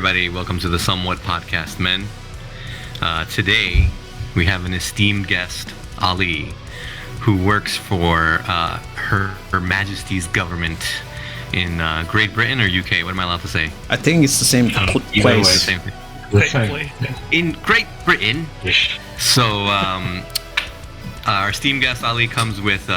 everybody. Welcome to the Somewhat Podcast, men. Today, we have an esteemed guest, Ali, who works for Her Majesty's government in Great Britain or UK. What am I allowed to say? I think it's the same place. Same thing. In Great Britain. So, our esteemed guest, Ali, comes with,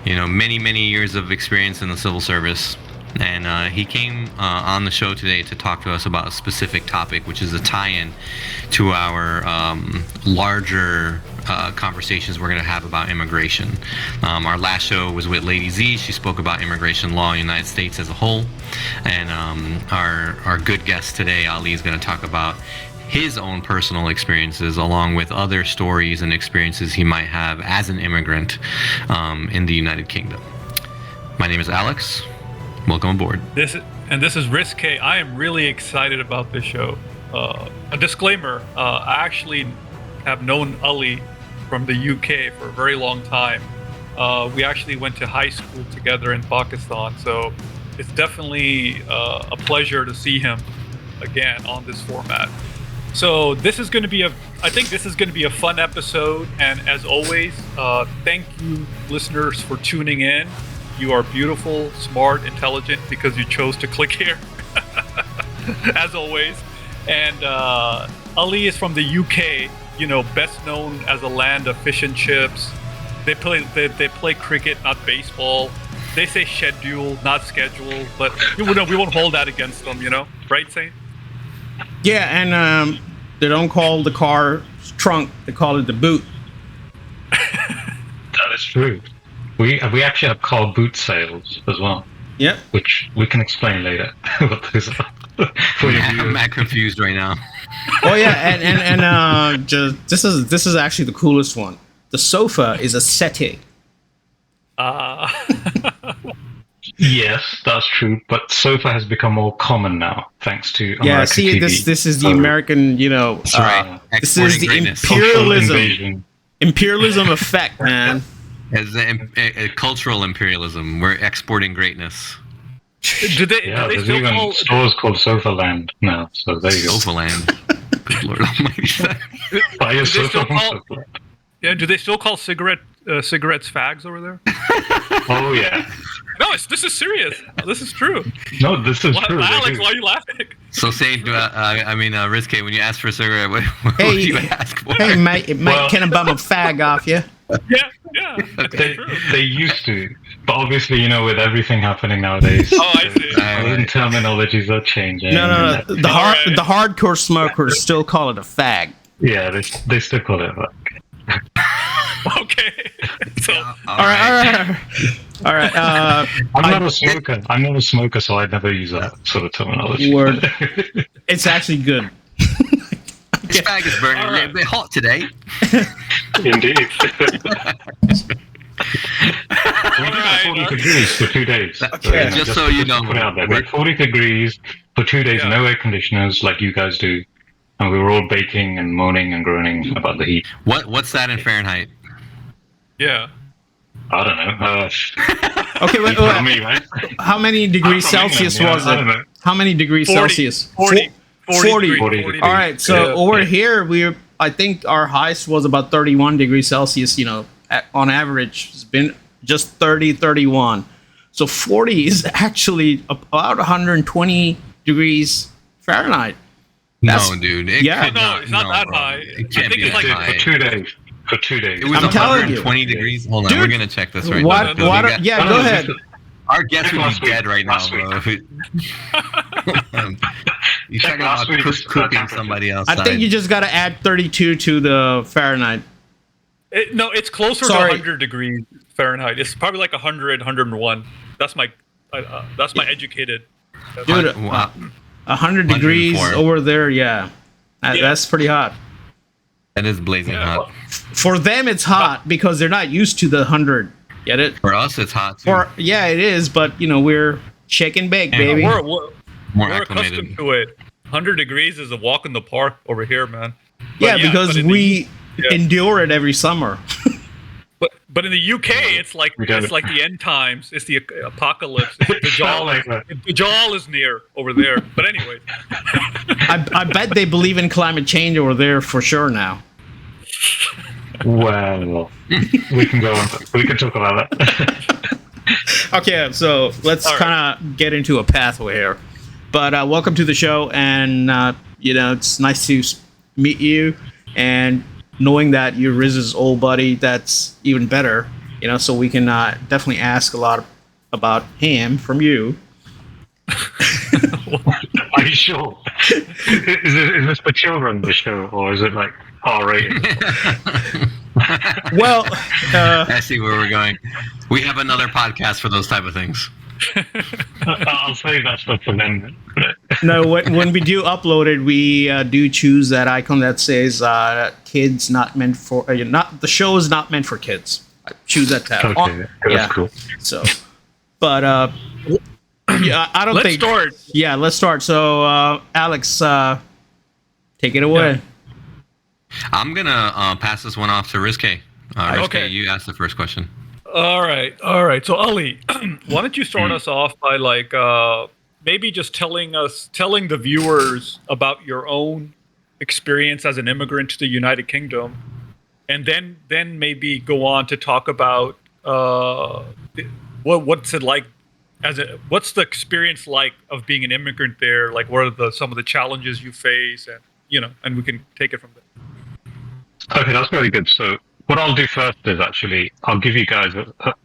many years of experience in the civil service. And he came on the show today to talk to us about a specific topic, which is a tie-in to our larger conversations we're going to have about immigration. Our last show was with Lady Z. She spoke about immigration law in the United States as a whole. And our good guest today, Ali, is going to talk about his own personal experiences along with other stories and experiences he might have as an immigrant in the United Kingdom. My name is Alex. Welcome aboard. This is Riz K. I am really excited about this show. A disclaimer, I actually have known Ali from the UK for a very long time. We actually went to high school together in Pakistan, so it's definitely a pleasure to see him again on this format. So this is going to be I think this is going to be a fun episode, and as always, thank you listeners for tuning in. You are beautiful, smart, intelligent because you chose to click here, as always. And Ali is from the UK, best known as a land of fish and chips. They play cricket, not baseball. They say schedule, not schedule, but we won't hold that against them, right, Saint? Yeah, and they don't call the car trunk; they call it the boot. That is true. We actually have car boot sales as well. Yep. Which we can explain later what those are. I'm mad confused right now. Oh yeah, and this is actually the coolest one. The sofa is a settee. Yes, that's true. But sofa has become more common now, thanks to American TV. This is the American, right. This is the greatness. imperialism effect, man. As a cultural imperialism, we're exporting greatness. Do they there's still even call stores called Sofa Land now, so there you go. Sofa Land. Good Lord Almighty. Buy your sofa from call- Sofa Land. Yeah, do they still call cigarettes fags over there? Oh yeah. No, this is serious. This is true. No, this is true. Alex, why are you laughing? So say, Riz K, when you ask for a cigarette, what would you ask for? Hey, mate, can I bum a fag off you? Yeah. Okay. They used to, but obviously, with everything happening nowadays, Oh, I see. terminologies are changing. No. The hardcore smokers still call it a fag. Yeah, they still call it that. Okay. So, All right. I'm not a smoker, so I never use that sort of terminology. Word. It's actually good. This bag is burning a bit hot today. Indeed. We did have 40 degrees for 2 days. Okay, just so you know. Put it out there. We had 40 degrees for 2 days, no air conditioners like you guys do. And we were all baking and moaning and groaning about the heat. What's that in Fahrenheit? yeah. I don't know. Okay, wait. Me, right? How many degrees Celsius was I don't know. it? How many degrees 40, Celsius? 40. 40. 40. All right, so over here, I think our highest was about 31 degrees Celsius, on average. It's been just 30, 31. So 40 is actually about 120 degrees Fahrenheit. No, dude. It's not that high. It can't be it's that like high. For 2 days. For 2 days. It was I'm telling you. 120 degrees. Hold on, Dude, we're gonna check this right what? now. Yeah, go ahead. Our guest would Last be dead week. right now, Last week. bro. You're talking last about week's cooking temperature. somebody outside. I think you just got to add 32 to the Fahrenheit. It's closer Sorry. to 100 degrees Fahrenheit. It's probably like 100, 101. That's my educated. Dude, Wow. 100 degrees 104. over there, yeah. That's pretty hot. That is blazing hot. For them, it's hot because they're not used to the 100. Get it? For us, it's hot too. Yeah, it is, but, we're shake and bake, baby. We're More accustomed acclimated. to it. 100 degrees is a walk in the park over here, man. Yeah, But because but in we the- endure it every summer. But But in the UK, it's like the end times. It's the apocalypse. The Dajjal is near over there. But anyway, I bet they believe in climate change over there for sure now. Well, we can go on. We can talk about that. Okay, so let's kind of get into a pathway here. But welcome to the show, and it's nice to meet you. And knowing that you're Riz's old buddy, that's even better. So we can definitely ask a lot about him from you. Are you sure? Is this for children, the show, or is it like R-rated? Well, I see where we're going. We have another podcast for those type of things. I'll save that stuff for them. No, when we do upload it, we do choose that icon that says "kids not meant for." Not the show is not meant for kids. I choose that tab. Okay, that's cool. So, but yeah, I don't think. Let's start. Yeah, let's start. So, Alex, take it away. Yeah. I'm gonna pass this one off to Riz K. Riz K, you asked the first question. All right. So Ali, why don't you start us off by maybe just telling the viewers about your own experience as an immigrant to the United Kingdom, and then maybe go on to talk about what's it like what's the experience like of being an immigrant there? Like, what are some of the challenges you face, and we can take it from there. Okay, that's really good. So what I'll do first is I'll give you guys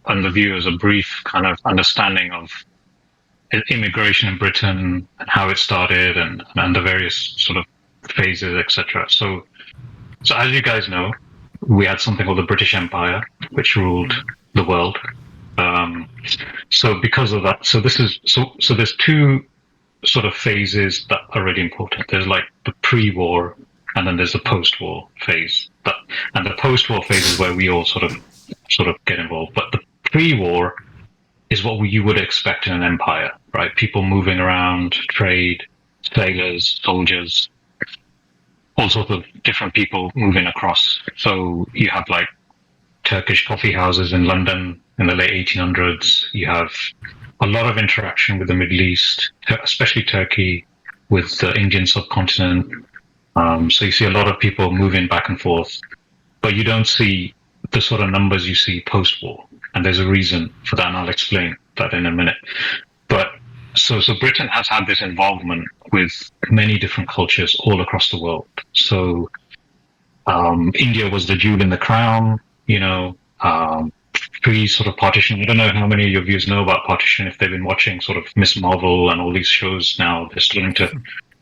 and the viewers a brief kind of understanding of immigration in Britain and how it started and the various sort of phases, etc. So as you guys know, we had something called the British Empire, which ruled the world. So because of that, so there's two sort of phases that are really important. There's like the pre-war, and then there's the post-war phase. And the post-war phase is where we all sort of get involved. But the pre-war is what you would expect in an empire, right? People moving around, trade, sailors, soldiers, all sorts of different people moving across. So you have like Turkish coffee houses in London in the late 1800s. You have a lot of interaction with the Middle East, especially Turkey, with the Indian subcontinent. So you see a lot of people moving back and forth, but you don't see the sort of numbers you see post-war. And there's a reason for that, and I'll explain that in a minute. But so Britain has had this involvement with many different cultures all across the world. So India was the jewel in the crown, pre sort of partition. I don't know how many of your viewers know about partition, if they've been watching sort of Miss Marvel and all these shows now. They're starting to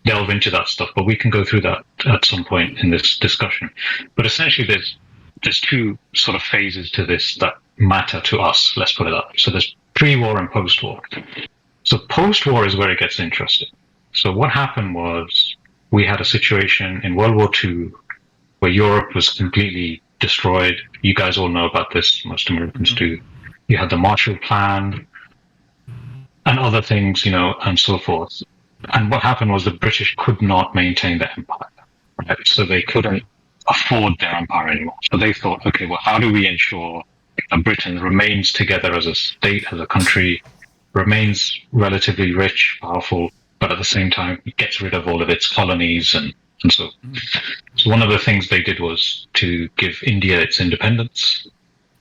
delve into that stuff, but we can go through that at some point in this discussion. But essentially, there's two sort of phases to this that matter to us. Let's put it up. So there's pre-war and post-war. So post-war is where it gets interesting. So what happened was we had a situation in World War II where Europe was completely destroyed. You guys all know about this. Most Americans do. You had the Marshall Plan and other things, and so forth. And what happened was the British could not maintain their empire, right? So they couldn't afford their empire anymore. So they thought, okay, well, how do we ensure that Britain remains together as a state, as a country, remains relatively rich, powerful, but at the same time gets rid of all of its colonies and so. So one of the things they did was to give India its independence.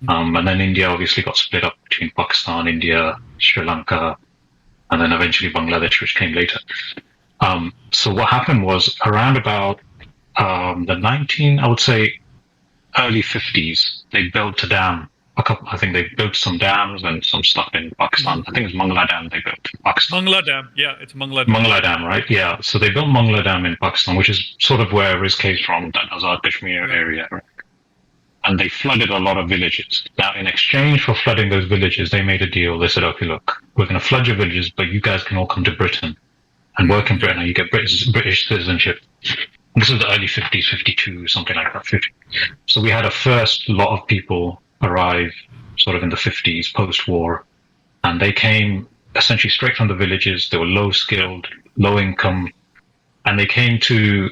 And then India obviously got split up between Pakistan, India, Sri Lanka, and then eventually Bangladesh, which came later. So what happened was around about I would say early 50s, they built a dam. I think they built some dams and some stuff in Pakistan. I think it was Mangla Dam they built in Pakistan. Mangla Dam, yeah, it's Mangla Dam. Mangla Dam, right? Yeah. So they built Mangla Dam in Pakistan, which is sort of where Riz K is from, that Azad Kashmir area, right? And they flooded a lot of villages. Now, in exchange for flooding those villages, they made a deal. They said, okay, look, we're going to flood your villages, but you guys can all come to Britain and work in Britain, and you get British citizenship. This is the early 50s, 52, something like that, 50. So we had a first lot of people arrive sort of in the 50s, post-war, and they came essentially straight from the villages. They were low-skilled, low-income, and they came to,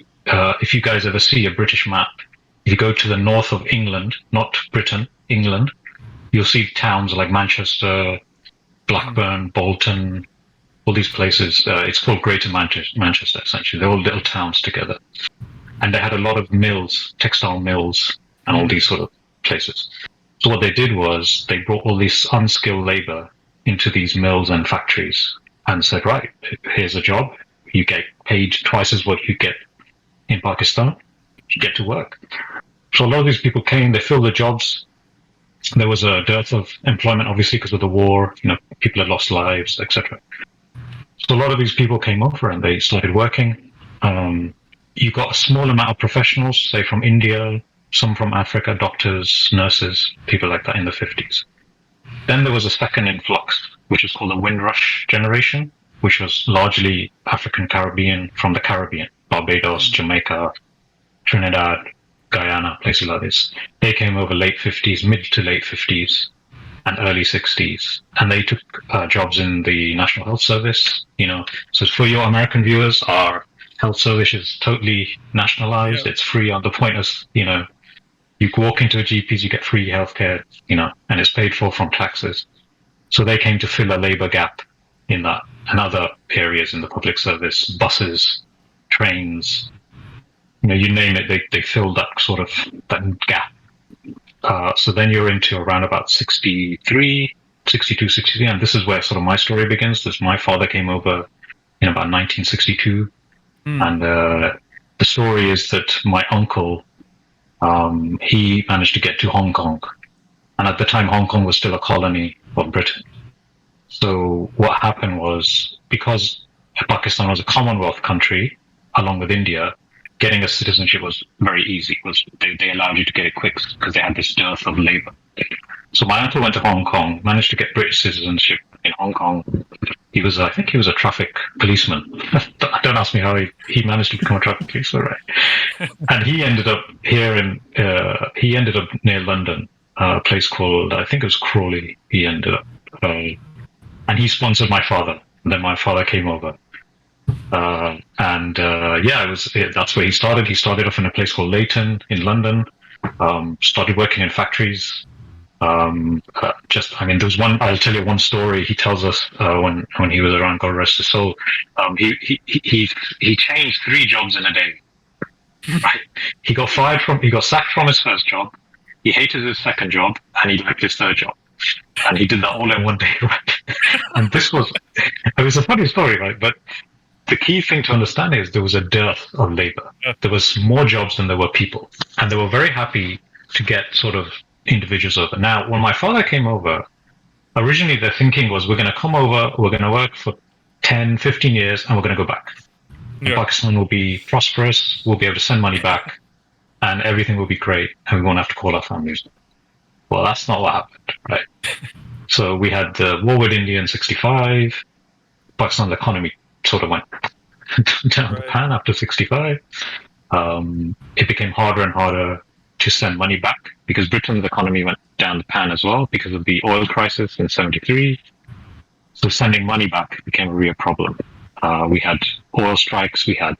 if you guys ever see a British map, if you go to the north of England, not Britain, England, you'll see towns like Manchester, Blackburn, Bolton, all these places. It's called Greater Manchester, essentially. They're all little towns together. And they had a lot of mills, textile mills, and all these sort of places. So what they did was they brought all this unskilled labor into these mills and factories and said, right, here's a job. You get paid twice as what you get in Pakistan. You get to work. So a lot of these people came, they filled the jobs. There was a dearth of employment, obviously, because of the war. People had lost lives, etc. So a lot of these people came over and they started working. You got a small amount of professionals, say from India, some from Africa, doctors, nurses, people like that in the 50s. Then there was a second influx, which is called the Windrush generation, which was largely African Caribbean from the Caribbean, Barbados, Jamaica, Trinidad, Guyana, places like this. They came over late 50s, mid to late 50s, and early 60s, and they took jobs in the National Health Service. So for your American viewers, our health service is totally nationalized. It's free on the point of, you walk into a GP's, you get free healthcare, and it's paid for from taxes. So they came to fill a labor gap in that, and other areas in the public service, buses, trains, you name it, they filled that sort of that gap. So then you're into around about 63, 62, 63, and this is where sort of my story begins. My father came over in about 1962, and the story is that my uncle, he managed to get to Hong Kong, and at the time Hong Kong was still a colony of Britain. So what happened was, because Pakistan was a Commonwealth country along with India, getting a citizenship was very easy. They allowed you to get it quick because they had this dearth of labor. So my uncle went to Hong Kong, managed to get British citizenship in Hong Kong. I think he was a traffic policeman. Don't ask me how he managed to become a traffic policeman, right? And he ended up near London, a place called, I think it was Crawley. He ended up, and he sponsored my father. And then my father came over. That's where he started. He started off in a place called Leighton in London, started working in factories. There was one, I'll tell you one story he tells us, when he was around, God rest his soul. He changed 3 jobs in a day. Right? He got sacked from his first job. He hated his second job, and he liked his third job. And he did that all in one day, right? And it was a funny story, right? But the key thing to understand is there was a dearth of labor. There was more jobs than there were people. And they were very happy to get sort of individuals over. Now, when my father came over, originally their thinking was, we're going to come over, we're going to work for 10, 15 years, and we're going to go back. Yeah. Pakistan will be prosperous, we'll be able to send money back, and everything will be great, and we won't have to call our families. Well, that's not what happened, right? So we had the war with India in 65. Pakistan's economy sort of went down the pan after 65. It became harder and harder to send money back because Britain's economy went down the pan as well because of the oil crisis in 73. So sending money back became a real problem. We had oil strikes, we had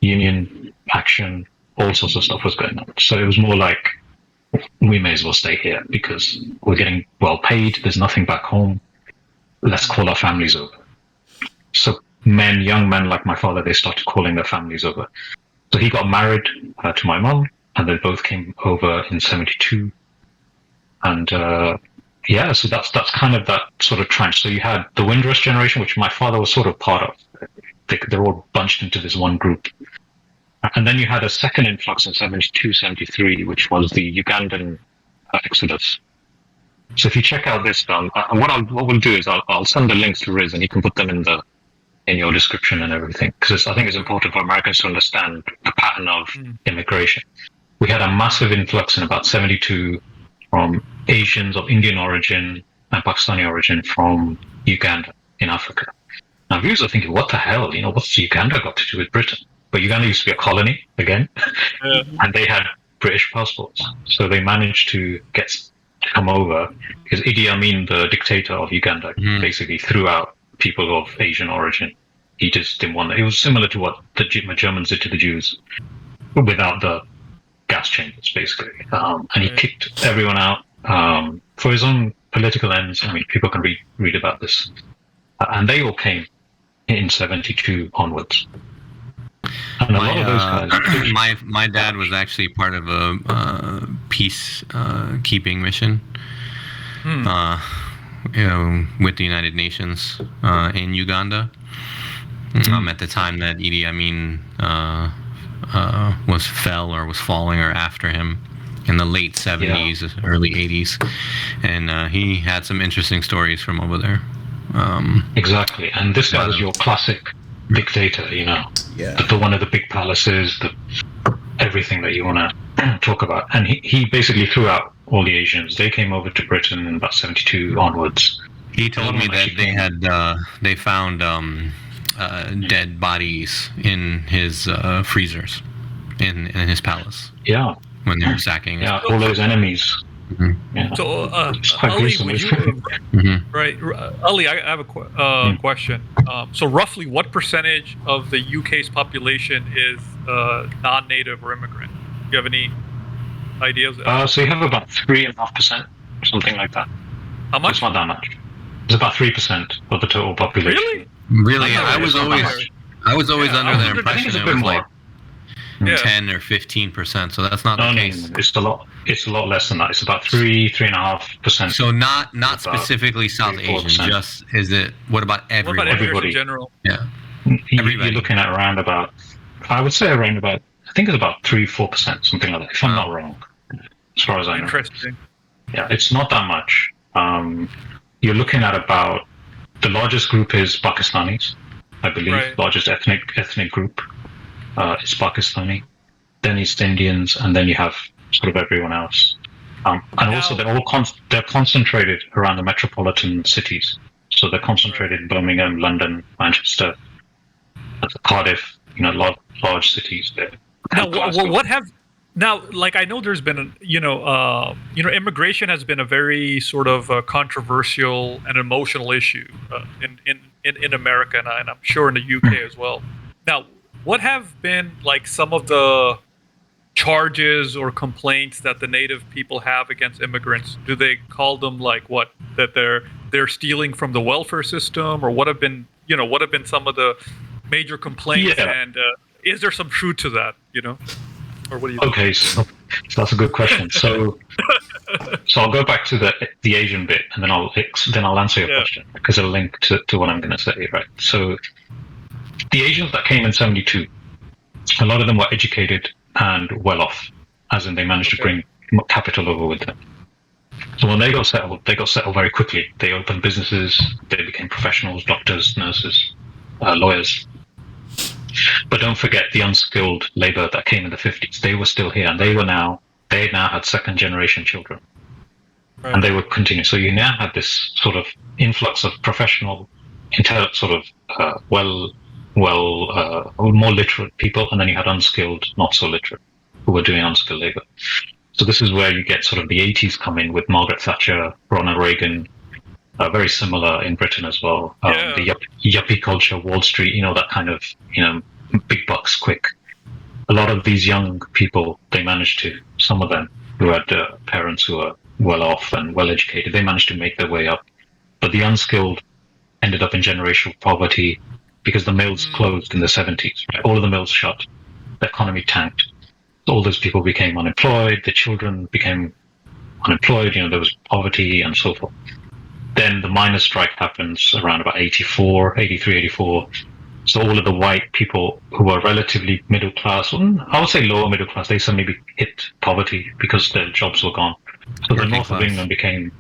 union action, all sorts of stuff was going on. So it was more like, we may as well stay here because we're getting well paid, there's nothing back home, let's call our families over. So young men like my father, they started calling their families over. So he got married to my mum, and they both came over in 72. And so that's kind of that sort of tranche. So you had the Windrush generation, which my father was sort of part of. They're all bunched into this one group. And then you had a second influx in 72, 73, which was the Ugandan exodus. So if you check out this film, what we'll do is I'll send the links to Riz, and he can put them in your description and everything, because I think it's important for Americans to understand the pattern of immigration. We had a massive influx in about 72 from Asians of Indian origin and Pakistani origin from Uganda in Africa. Now viewers are thinking, what the hell? What's Uganda got to do with Britain? But Uganda used to be a colony again, and they had British passports. So they managed to come over because Idi Amin, the dictator of Uganda, basically threw out people of Asian origin. He just didn't want that. It was similar to what the Germans did to the Jews, without the gas chambers, basically. And he kicked everyone out. for his own political ends. I mean, people can read about this, and they all came in 72 onwards. And a lot of those guys. My dad was actually part of a peace keeping mission. With the United Nations in Uganda. At the time that Idi Amin was falling or after him in the late 70s, early 80s, and he had some interesting stories from over there. Exactly, and this guy was your classic dictator, the one of the big palaces, everything that you want to talk about, and he basically threw out all the Asians. They came over to Britain in about 72 onwards. He told me that they found dead bodies in his freezers in his palace. Yeah. When they were sacking. Yeah, all those enemies. Mm-hmm. Yeah. So, it's quite Ali, gruesome. right, Ali, I have a question. So, roughly, what percentage of the UK's population is non-native or immigrant? Do you have any ideas? So you have about 3.5%, something like that. How much? It's not that much. It's about 3% of the total population. Really? I was always under the impression it was like 10 or 15%. So that's not the case. No, it's a lot less than that. It's about 3.5%. So not specifically South Asian. Just what about everybody? What about everybody in general? Yeah. You're looking at around about. I would say around about. I think it's about 3-4%, something like that. If I'm not wrong, as far as I know. Interesting. Yeah, it's not that much. You're looking at about. The largest group is Pakistanis, I believe. Right. Largest ethnic group is Pakistani. Then East Indians, and then you have sort of everyone else. Also, they're concentrated around the metropolitan cities. So they're concentrated in Birmingham, London, Manchester, Cardiff. Large cities there. Now, I know there's been, immigration has been a very sort of controversial and emotional issue in America, and I'm sure in the UK as well. Now, what have been like some of the charges or complaints that the native people have against immigrants? Do they call them that they're stealing from the welfare system, or what have been some of the major complaints? Yeah. And is there some truth to that? Or what do you think? Okay, so that's a good question. So I'll go back to the Asian bit, and then I'll answer your question because it'll link to what I'm going to say, right? So the Asians that came in 72, a lot of them were educated and well off, as in they managed to bring capital over with them. So when they got settled very quickly. They opened businesses, they became professionals, doctors, nurses, lawyers. But don't forget the unskilled labor that came in the 50s. They were still here, and they now had second generation children, and they were continuing. So you now had this sort of influx of professional, sort of more literate people, and then you had unskilled, not so literate, who were doing unskilled labor. So this is where you get sort of the 80s come in with Margaret Thatcher, Ronald Reagan. Very similar in Britain as well. The yuppie culture, Wall Street, that kind of, big bucks quick. A lot of these young people, they managed to, some of them who had parents who were well off and well educated, they managed to make their way up. But the unskilled ended up in generational poverty because the mills closed in the 70s. Right? All of the mills shut. The economy tanked. All those people became unemployed. The children became unemployed. There was poverty and so forth. Then the miners' strike happens around about 83, 84. So all of the white people who were relatively middle class, I would say lower middle class, they suddenly hit poverty because their jobs were gone. So the north of England became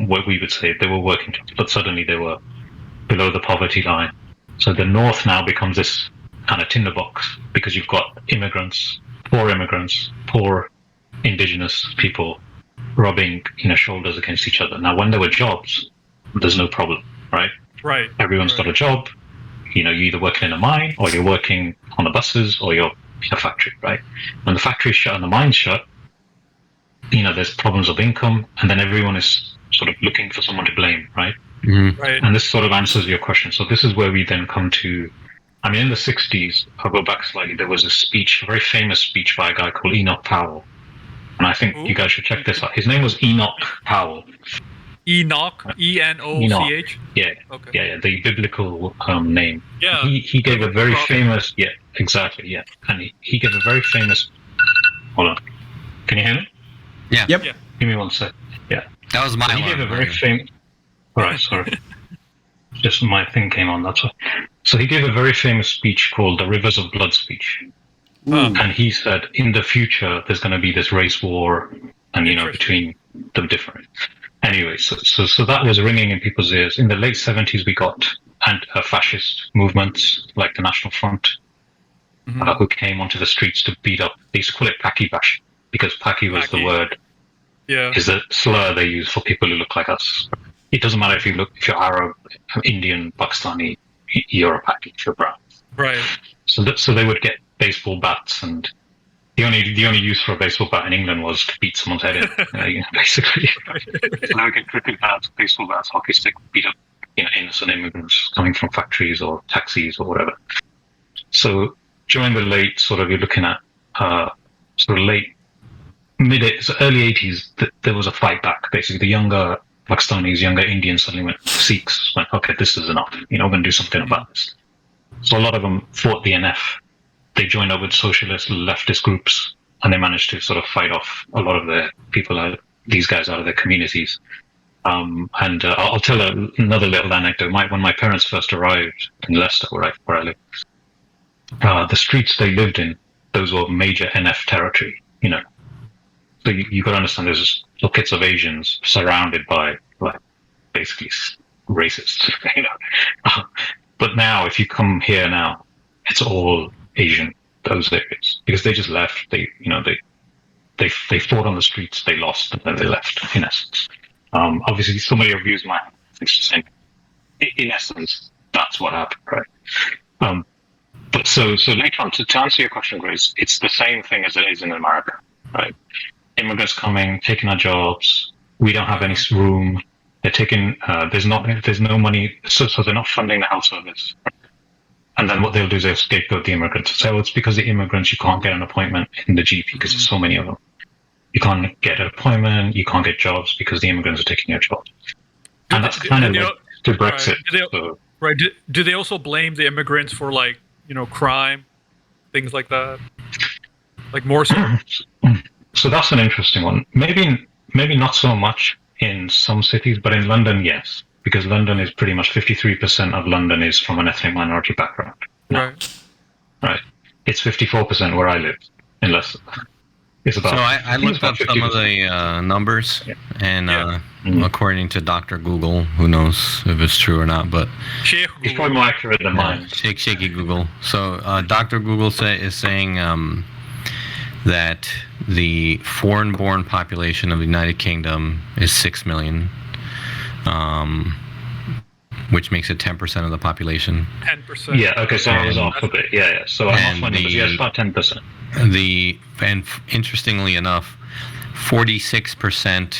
what we would say they were working jobs, but suddenly they were below the poverty line. So the north now becomes this kind of tinderbox because you've got immigrants, poor indigenous people rubbing shoulders against each other. Now, when there were jobs, there's no problem, right? Right. Everyone's got a job. You're either working in a mine, or you're working on the buses, or you're in a factory, right? When the factory's shut and the mine's shut, there's problems of income, and then everyone is sort of looking for someone to blame, right? Mm-hmm. Right. And this sort of answers your question. So this is where we then come to. In the 60s, I'll go back slightly. There was a very famous speech by a guy called Enoch Powell. and I think you guys should check this out. His name was Enoch Powell. Enoch, Enoch. Yeah, Okay. yeah, the biblical name. Yeah. He gave a very Prophet. famous. Yeah, exactly. Yeah, and he gave a very famous. Hold on, can you hear me? Yeah. Yep. Yeah. Give me 1 sec. Yeah, That was my he alarm. gave a very famous. Alright, sorry. Just my thing came on. That's why. So he gave a very famous speech called the Rivers of Blood speech. Ooh. And he said, in the future, there's going to be this race war, and between the different. Anyway, so that was ringing in people's ears. In the late 70s, we got fascist movements like the National Front, who came onto the streets to beat up. They used to call it Paki Bash because Paki was the word. Yeah. Is the slur they use for people who look like us. It doesn't matter if you're Arab, Indian, Pakistani, you're a Paki, you're brown. Right. So they would get baseball bats, and the only use for a baseball bat in England was to beat someone's head in, basically. So they would get cricket bats, baseball bats, hockey stick, beat up innocent immigrants coming from factories or taxis or whatever. So during the late you're looking at late early 80s, there was a fight back. Basically, the younger Pakistanis, younger Indians suddenly Sikhs went, okay, this is enough. We're going to do something about this. So a lot of them fought the NF. They joined up with socialist, leftist groups, and they managed to sort of fight off a lot of the people, these guys out of their communities. I'll tell another little anecdote. When my parents first arrived in Leicester, where I live, the streets they lived in, those were major NF territory, So you got to understand there's pockets of Asians surrounded by, basically racists, But now, if you come here now, it's all Asian, those areas, because they just left. They fought on the streets, they lost, and then they left, in essence. Obviously, some of your views might have things to say. In essence, that's what happened, right? But so later on, to answer your question, Grace, it's the same thing as it is in America, right? Immigrants coming, taking our jobs. We don't have any room. They're taking. There's no money, so they're not funding the health service. And then what they'll do is they'll scapegoat the immigrants and say, "Oh, it's because the immigrants you can't get an appointment in the GP because there's so many of them. You can't get an appointment. You can't get jobs because the immigrants are taking your jobs." And that's kind of like to Brexit. Right. Do they also blame the immigrants for crime, things like that? Like more so. So that's an interesting one. Maybe not so much in some cities, but in London, yes, because London is pretty much 53% of London is from an ethnic minority background. Right. It's 54% where I live in Leicester. It's about. So I looked up 50%. Some of the numbers, and according to Dr. Google, who knows if it's true or not, but it's probably more accurate than mine. Shaky Google. So Dr. Google is saying that the foreign-born population of the United Kingdom is 6 million, which makes it 10% of the population. 10%. Yeah. Okay. So I was off a bit. Yeah. So I'm off on numbers. Yeah, it's about 10%. And interestingly enough, 46%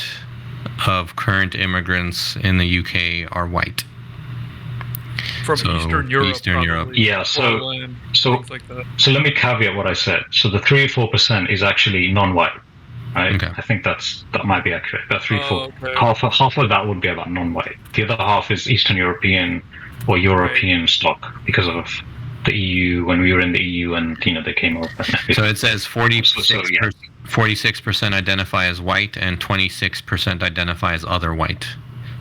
of current immigrants in the UK are white. From Eastern Europe. Yeah, Poland, things like that. So let me caveat what I said. So the 3 or 4% is actually non-white, right? Okay. I think that might be accurate. That 3-4, okay. half of that would be about non-white. The other half is Eastern European or European stock because of the EU. When we were in the EU, and they came over. So it says 46% identify as white and 26% identify as other white.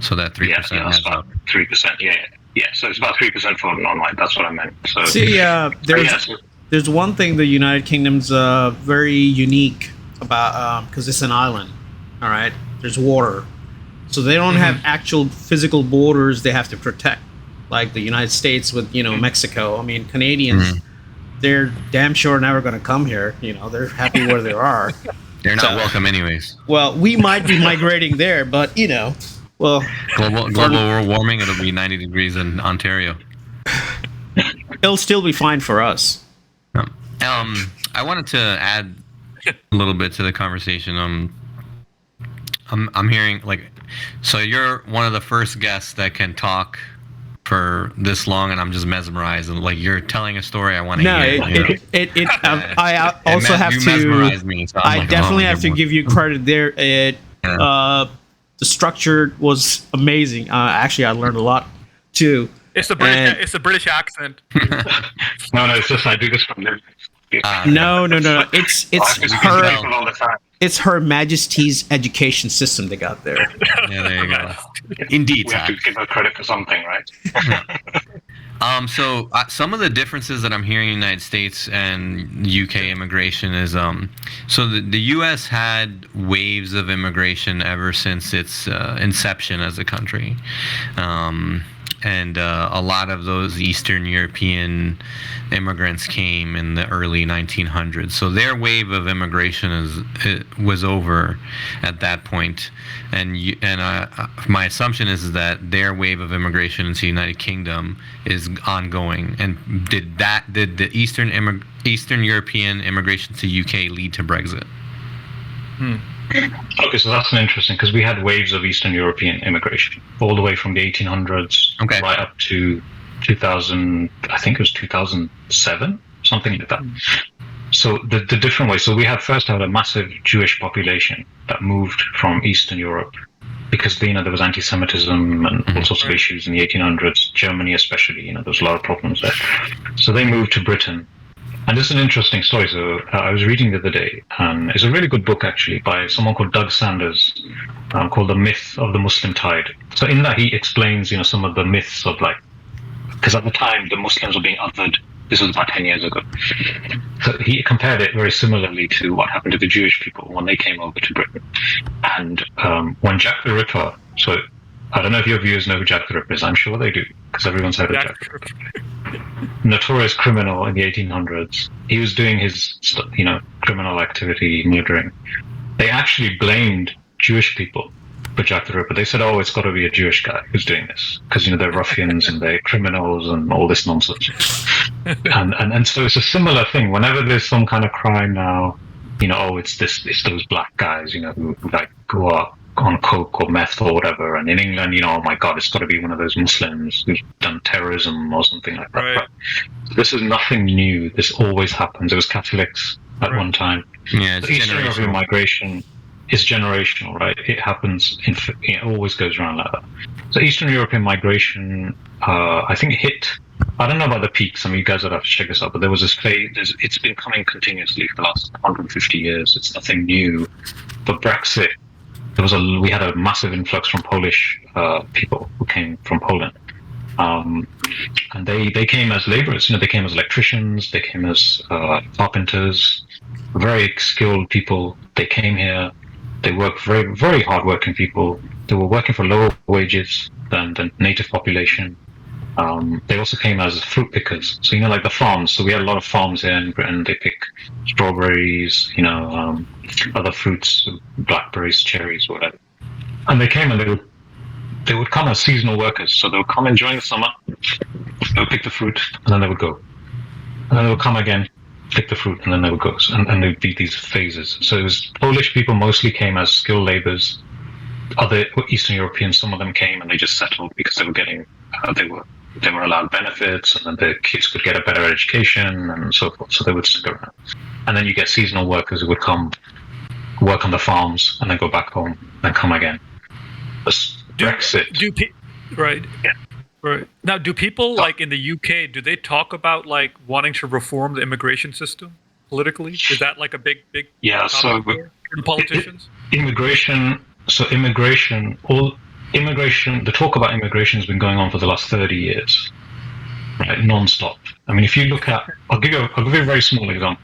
So that 3% that's about 3%. Yeah, so it's about 3% for non-white. That's what I meant. So, see, there's one thing the United Kingdom's very unique about, because it's an island, all right? There's water. So they don't have actual physical borders they have to protect, like the United States with, Mexico. I mean, Canadians, they're damn sure never going to come here. They're happy where they are. They're not welcome anyways. Well, we might be migrating there, but, well, global warming, it'll be 90 degrees in Ontario. It'll still be fine for us. I wanted to add a little bit to the conversation. I'm hearing so you're one of the first guests that can talk for this long, and I'm just mesmerized. And like you're telling a story, I want to No, hear. I also have to. Mesmerize me, so I'm I like, definitely oh, have to give you credit there. The structure was amazing. Actually, I learned a lot too. It's the British. It's the British accent. No, it's just I do this from living. No. It's her. All the time. It's Her Majesty's education system they got there. Yeah, there you go. Indeed, We have to give her credit for something, right? So some of the differences that I'm hearing in the United States and UK immigration is so the US had waves of immigration ever since its inception as a country. And a lot of those Eastern European immigrants came in the early 1900s. So their wave of immigration was over at that point. And my assumption is that their wave of immigration into the United Kingdom is ongoing. And did the Eastern European immigration to UK lead to Brexit? Okay, so that's an interesting, because we had waves of Eastern European immigration all the way from the 1800s right up to 2000. I think it was 2007, something like that. So the different ways. So we first had a massive Jewish population that moved from Eastern Europe because there was anti-Semitism and all sorts of issues in the 1800s. Germany, especially, there was a lot of problems there. So they moved to Britain. And this is an interesting story. So I was reading the other day, and it's a really good book actually by someone called Doug Sanders, called "The Myth of the Muslim Tide." So in that he explains, some of the myths of because at the time the Muslims were being othered. This was about 10 years ago. So he compared it very similarly to what happened to the Jewish people when they came over to Britain. And when Jack the Ripper, so I don't know if your viewers know who Jack the Ripper is. I'm sure they do, because everyone's heard of Jack the Ripper. Notorious criminal in the 1800s. He was doing his, criminal activity, murdering. They actually blamed Jewish people for Jack the Ripper. They said, "Oh, it's got to be a Jewish guy who's doing this, because they're ruffians and they're criminals and all this nonsense." and so it's a similar thing. Whenever there's some kind of crime now, it's those black guys, who go up on coke or meth or whatever. And in England, oh my God, it's got to be one of those Muslims who's done terrorism or something like that. Right. This is nothing new. This always happens. It was Catholics at one time. Yeah, it's Eastern generational. European migration is generational, right? It happens. It always goes around like that. So Eastern European migration, I think, hit. I don't know about the peaks. I mean, you guys would have to check this out. But there was this phase. It's been coming continuously for the last 150 years. It's nothing new. But Brexit. We had a massive influx from Polish people who came from Poland, and they came as laborers. They came as electricians, they came as carpenters, very skilled people. They came here. They worked very, very hardworking people. They were working for lower wages than the native population. They also came as fruit pickers. So like the farms. So we had a lot of farms here in Britain. They pick strawberries, other fruits, blackberries, cherries, whatever. And they came and they would come as seasonal workers. So they would come in during the summer, they would pick the fruit, and then they would go. And then they would come again, pick the fruit, and then they would go. And there would be these phases. So it was Polish people mostly came as skilled laborers. Other Eastern Europeans, some of them came and they just settled because they were getting, they were allowed benefits, and then the kids could get a better education and so forth. So they would stick around. And then you get seasonal workers who would come work on the farms and then go back home and come again. Brexit. Right. Yeah. Right. Now, do people in the UK, do they talk about wanting to reform the immigration system politically? Is that a big yeah, topic for the politicians? Immigration, the talk about immigration has been going on for the last 30 years, right, non-stop. I mean, if you look at, I'll give you a very small example,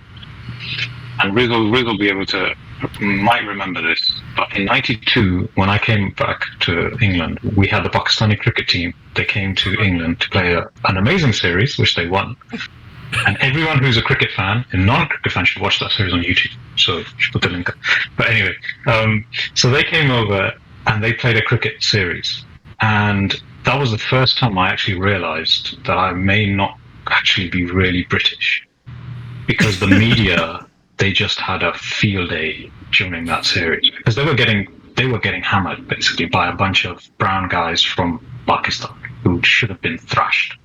and Riz will be able to, might remember this, but in '92, when I came back to England, we had the Pakistani cricket team. They came to England to play an amazing series, which they won. And everyone who's a cricket fan and non-cricket fan should watch that series on YouTube. So you should put the link up. But anyway, so they came over and they played a cricket series. And that was the first time I actually realized that I may not actually be really British. Because the media, they just had a field day during that series. Because they were getting hammered, basically, by a bunch of brown guys from Pakistan. who should have been thrashed.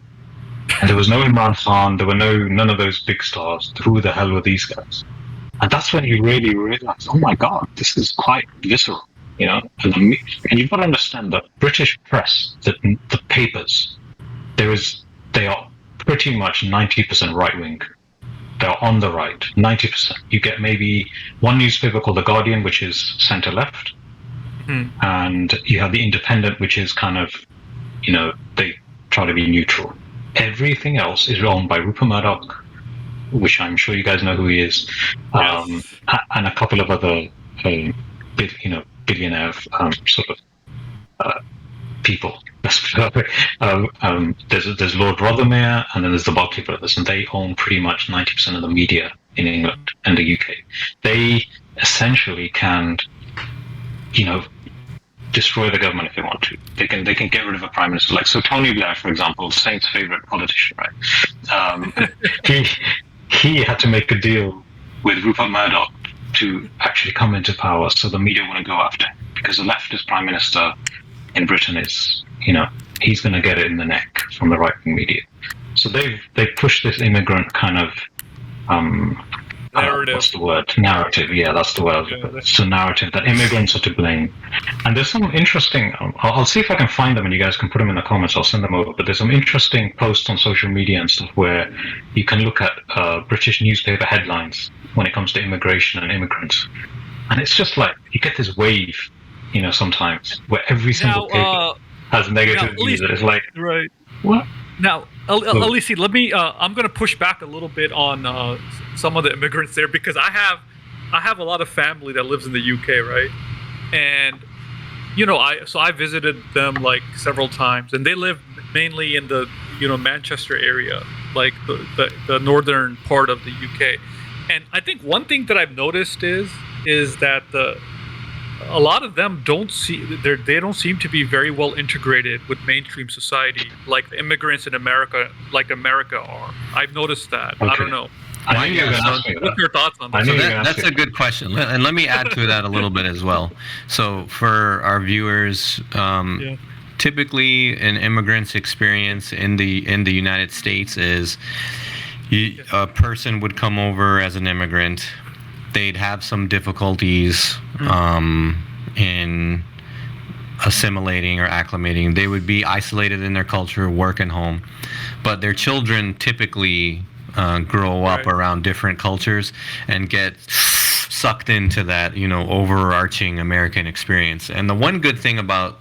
And there was no Imran Khan, there were none of those big stars. Who the hell were these guys? And that's when you really realize, oh my God, this is quite visceral, you know. And you've got to understand that British press, the papers, they are pretty much 90% right wing. They're on the right, 90%. You get maybe one newspaper called The Guardian, which is centre left, and you have The Independent, which is kind of, you know, they try to be neutral. Everything else is owned by Rupert Murdoch, which I'm sure you guys know who he is, and a couple of other, billionaire sort of people. There's Lord Rothermere, and then there's the Buckley brothers, and they own pretty much 90% of the media in England and the UK. They essentially can, you know, destroy the government if they want to. They can get rid of a prime minister. Like, so Tony Blair, for example, Saint's favorite politician, right? He had to make a deal with Rupert Murdoch to actually come into power, so the media wouldn't go after him, because the leftist prime minister in Britain is, you know, he's going to get it in the neck from the right-wing media. So they pushed this immigrant kind of narrative. What's the word? Narrative. Yeah, that's the word. It's a narrative that immigrants are to blame. And there's some interesting. I'll see if I can find them, and you guys can put them in the comments. I'll send them over. But there's some interesting posts on social media and stuff where you can look at British newspaper headlines when it comes to immigration and immigrants, and it's just like you get this wave, you know, sometimes where every single paper has negative news. It's like, right. What? Now, Alisi, let me. I'm going to push back a little bit on some of the immigrants there, because I have a lot of family that lives in the UK, right? And you know, I visited them like several times, and they live mainly in the, you know, Manchester area, like the northern part of the UK. And I think one thing that I've noticed is that a lot of them they don't seem to be very well integrated with mainstream society, like the immigrants in America, like America are. I've noticed that. Okay. I don't know. What's your thoughts on that? So that's a good question, and let me add to that a little bit as well. So for our viewers, typically an immigrant's experience in the United States is a person would come over as an immigrant. They'd have some difficulties in assimilating or acclimating. They would be isolated in their culture, work and home, but their children typically grow up around different cultures and get sucked into that, you know, overarching American experience. And the one good thing about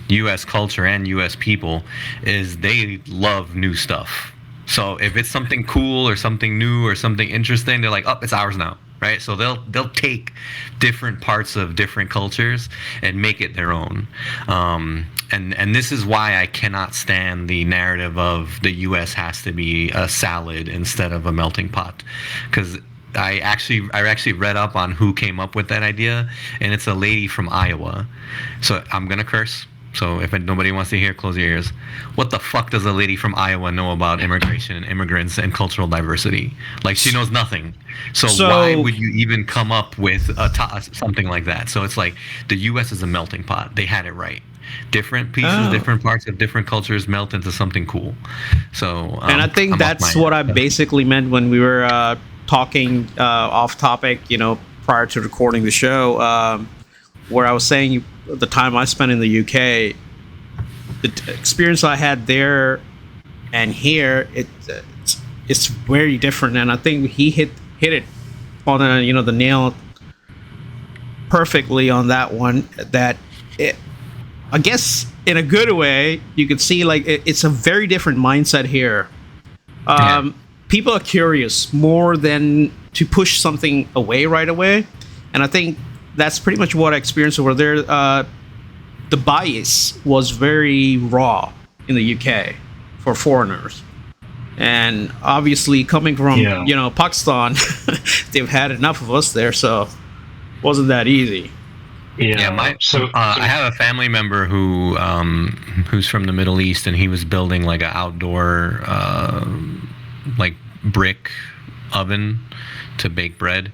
U.S. culture and U.S. people is they love new stuff. So if it's something cool or something new or something interesting, they're like, oh, it's ours now. Right, so they'll take different parts of different cultures and make it their own, and this is why I cannot stand the narrative of the U.S. has to be a salad instead of a melting pot, because I actually read up on who came up with that idea, and it's a lady from Iowa. So I'm gonna curse. So if nobody wants to hear, close your ears. What the fuck does a lady from Iowa know about immigration and immigrants and cultural diversity? Like, she knows nothing. So why would you even come up with something like that? So it's like the U.S. is a melting pot. They had it right. Different pieces, different parts of different cultures melt into something cool. So and I think that's what I basically meant when we were talking off topic, you know, prior to recording the show, where I was saying the time I spent in the UK, the experience I had there and here, it's very different. And I think he hit it on the nail perfectly on that one. That I guess in a good way, you could see like it's a very different mindset here. People are curious more than to push something away right away, and I think that's pretty much what I experienced over there. The bias was very raw in the UK for foreigners, and obviously coming from Pakistan, they've had enough of us there, so it wasn't that easy. I have a family member who's from the Middle East, and he was building like an outdoor like brick oven to bake bread.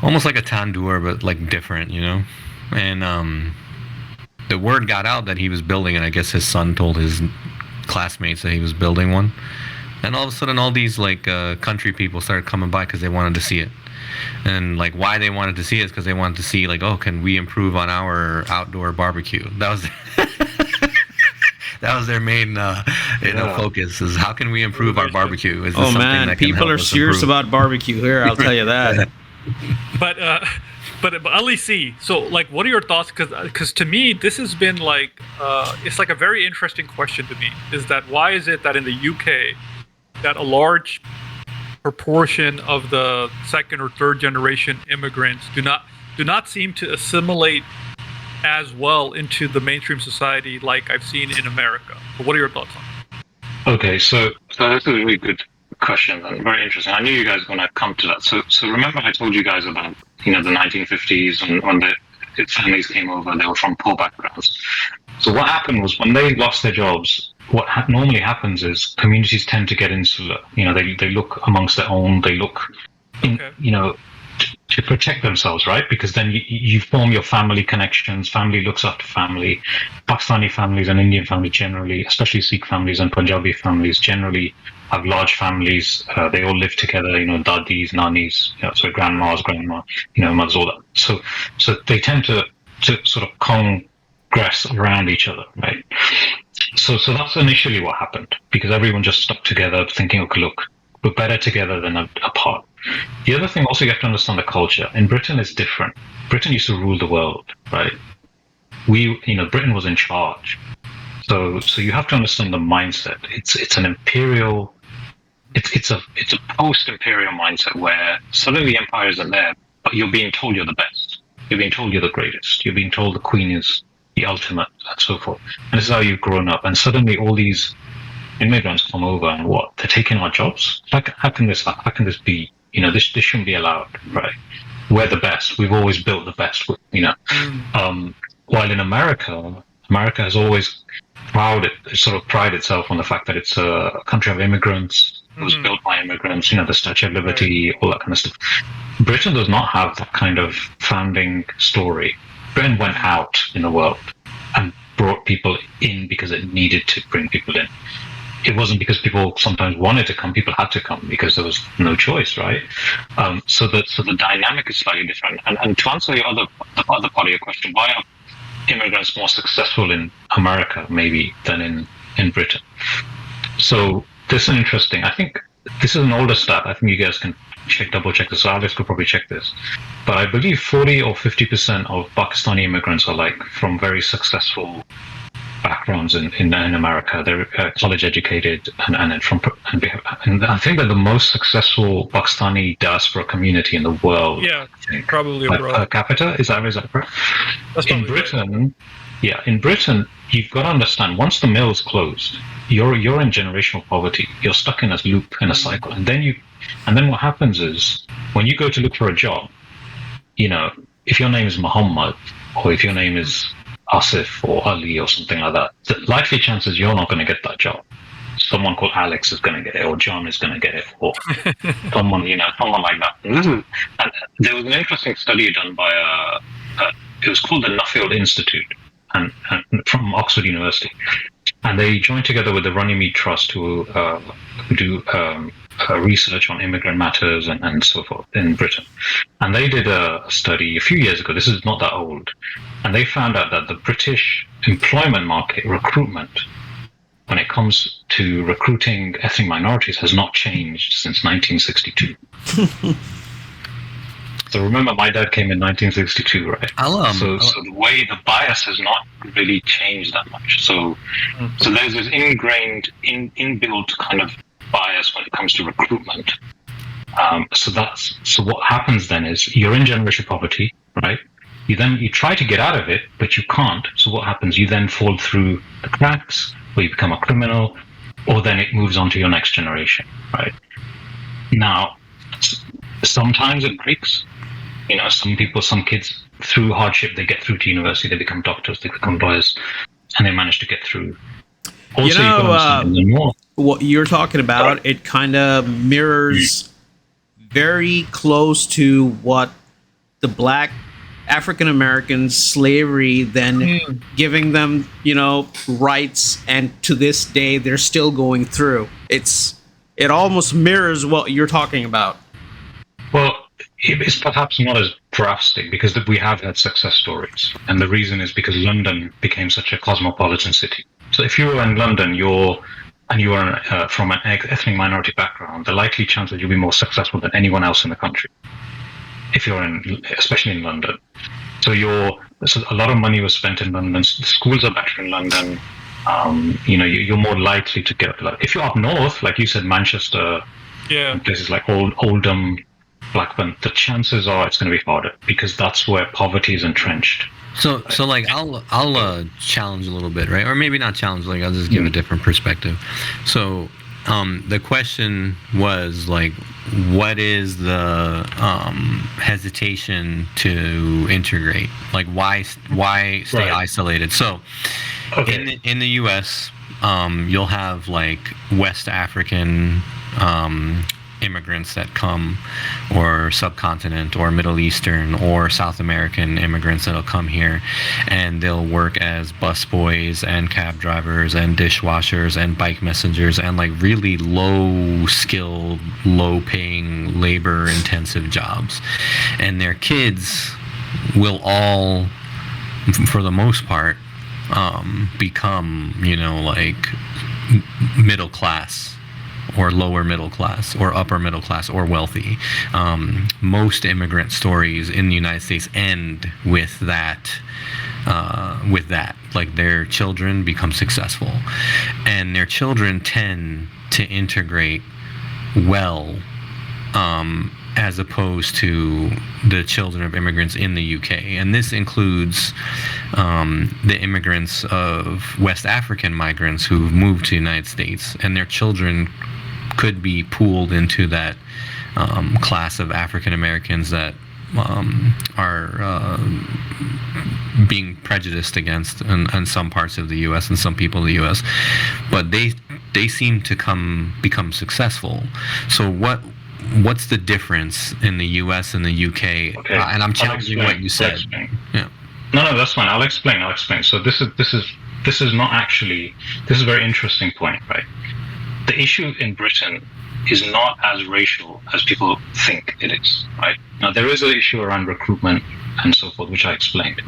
Almost like a tandoor, but like different, you know. And the word got out that he was building, and I guess his son told his classmates that he was building one. And all of a sudden, all these like country people started coming by because they wanted to see it. And like why they wanted to see it is because they wanted to see like, oh, can we improve on our outdoor barbecue? That was that was their main focus, is how can we improve our barbecue? Is this something that can people help are us serious improve? about barbecue here. I'll tell you that. But Ali C, so like, what are your thoughts? Because to me, this has been like, it's like a very interesting question to me. Is that why is it that in the UK, that a large proportion of the second or third generation immigrants do not seem to assimilate as well into the mainstream society like I've seen in America? But what are your thoughts on it? Okay, so that's a really good question and very interesting. I knew you guys were going to come to that. So remember I told you guys about the 1950s and when the families came over, they were from poor backgrounds. So what happened was when they lost their jobs, what normally happens is communities tend to get insular. They look amongst their own. They look, to protect themselves, right? Because then you form your family connections. Family looks after family. Pakistani families and Indian families generally, especially Sikh families and Punjabi families, generally have large families. They all live together. Dadis, nanis, grandmas, mothers, all that. So they tend to sort of congress around each other, right? So that's initially what happened, because everyone just stuck together, thinking, okay, look, we're better together than apart. The other thing also, you have to understand the culture. In Britain, it's different. Britain used to rule the world, right? Britain was in charge. So you have to understand the mindset. It's an imperial, it's a post-imperial mindset where suddenly empire isn't there, but you're being told you're the best. You're being told you're the greatest. You're being told the queen is the ultimate, and so forth. And this is how you've grown up. And suddenly all these immigrants come over and what? They're taking our jobs? How can this be? This shouldn't be allowed, right? We're the best. We've always built the best, While in America has always prided itself on the fact that it's a country of immigrants. It was built by immigrants, the Statue of Liberty, all that kind of stuff. Britain does not have that kind of founding story. Britain went out in the world and brought people in because it needed to bring people in. It wasn't because people sometimes wanted to come; people had to come because there was no choice, right? So the dynamic is slightly different. And to answer the other part of your question, why are immigrants more successful in America maybe than in Britain? So this is interesting. I think this is an older stat. I think you guys can double check this. So Alex could probably check this. But I believe 40 or 50% of Pakistani immigrants are from very successful backgrounds in America. They're college educated and I think they're the most successful Pakistani diaspora community in the world. Yeah, probably per capita. Is that correct? In Britain, in Britain, you've got to understand, once the mill's closed, you're in generational poverty. You're stuck in a loop, in a cycle, and then what happens is when you go to look for a job, if your name is Muhammad or if your name is Asif or Ali or something like that, the likely chances you're not going to get that job. Someone called Alex is going to get it, or John is going to get it, or someone like that. And there was an interesting study done by it was called the Nuffield Institute, and from Oxford University, and they joined together with the Runnymede Trust who do research on immigrant matters and so forth in Britain. And they did a study a few years ago. This is not that old. And they found out that the British employment market recruitment, when it comes to recruiting ethnic minorities, has not changed since 1962. So remember, my dad came in 1962, right? So the way the bias has not really changed that much. So there's this ingrained, inbuilt kind of bias when it comes to recruitment. So what happens then is you're in generational poverty, right? You try to get out of it, but you can't. So what happens? You then fall through the cracks, or you become a criminal, or then it moves on to your next generation, right? Now, sometimes it breaks. Some kids, through hardship, they get through to university, they become doctors, they become lawyers, and they manage to get through. Also, what you're talking about, it kind of mirrors very close to what the black African Americans, slavery, then giving them, rights, and to this day they're still going through. It almost mirrors what you're talking about. Well, it's perhaps not as drastic because we have had success stories, and the reason is because London became such a cosmopolitan city. So if you were in London, you're from an ethnic minority background, the likely chance that you'll be more successful than anyone else in the country. If you're especially in London, so a lot of money was spent in London. The schools are better in London. You're more likely to get. If you're up north, like you said, Manchester, places like Oldham, Blackburn, the chances are it's going to be harder because that's where poverty is entrenched. So like I'll challenge a little bit, right? Or maybe not challenge. Like I'll just give a different perspective. So the question was like, what is the hesitation to integrate? Like why stay isolated? So in the U.S. You'll have like West African immigrants that come, or subcontinent or Middle Eastern or South American immigrants that'll come here, and they'll work as busboys and cab drivers and dishwashers and bike messengers and like really low skilled, low paying, labor intensive jobs. And their kids will all, for the most part, become, like middle class or lower middle class or upper middle class or wealthy. Most immigrant stories in the United States end with that, like their children become successful, and their children tend to integrate well, as opposed to the children of immigrants in the UK. And this includes the immigrants of West African migrants who've moved to the United States, and their children could be pooled into that class of African Americans that are being prejudiced against in some parts of the U.S. and some people in the U.S. But they seem to become successful. So what's the difference in the U.S. and the U.K.? Okay. And I'm challenging what you said. Yeah. No, that's fine. I'll explain. So this is not actually. This is a very interesting point, right? The issue in Britain is not as racial as people think it is, right? Now, there is an issue around recruitment and so forth, which I explained,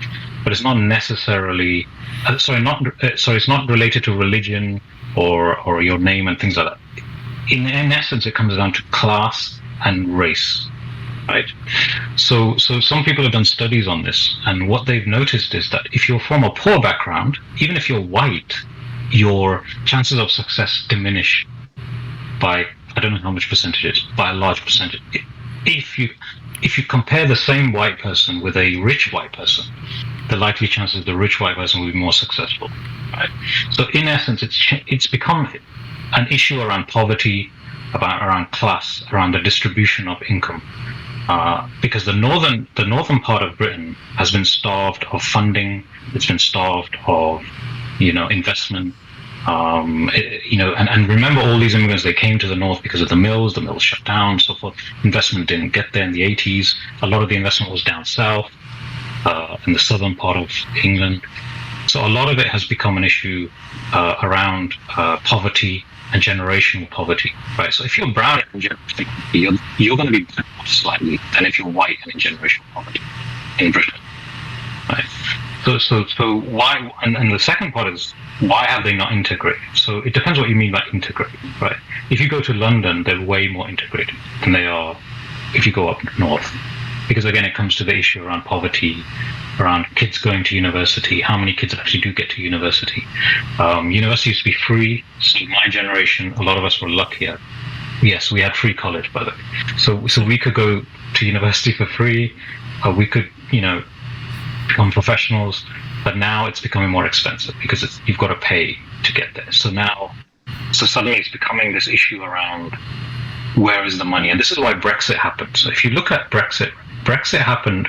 but it's not necessarily, it's not related to religion or your name and things like that. In essence, it comes down to class and race, right? So some people have done studies on this, and what they've noticed is that if you're from a poor background, even if you're white, your chances of success diminish by, I don't know how much percentages, by a large percentage. If you compare the same white person with a rich white person, the likely chances the rich white person will be more successful, right? So in essence, it's become an issue around poverty, around class, around the distribution of income, because the northern part of Britain has been starved of funding. It's been starved of investment, and remember all these immigrants, they came to the north because of the mills shut down, so forth. Investment didn't get there in the 80s. A lot of the investment was down south, in the southern part of England. So a lot of it has become an issue around poverty and generational poverty, right? So if you're brown and generational, you're going to be better off slightly than if you're white and in generational poverty in Britain, right? So why? And the second part is, why have they not integrated? So it depends what you mean by integrated, right? If you go to London, they're way more integrated than they are if you go up north, because again, it comes to the issue around poverty, around kids going to university, how many kids actually do get to university. University used to be free, so my generation, a lot of us were luckier. Yes, we had free college, by the way. So we could go to university for free, we could, become professionals, but now it's becoming more expensive because you've got to pay to get there. So suddenly it's becoming this issue around where is the money, and this is why Brexit happened. So if you look at Brexit happened,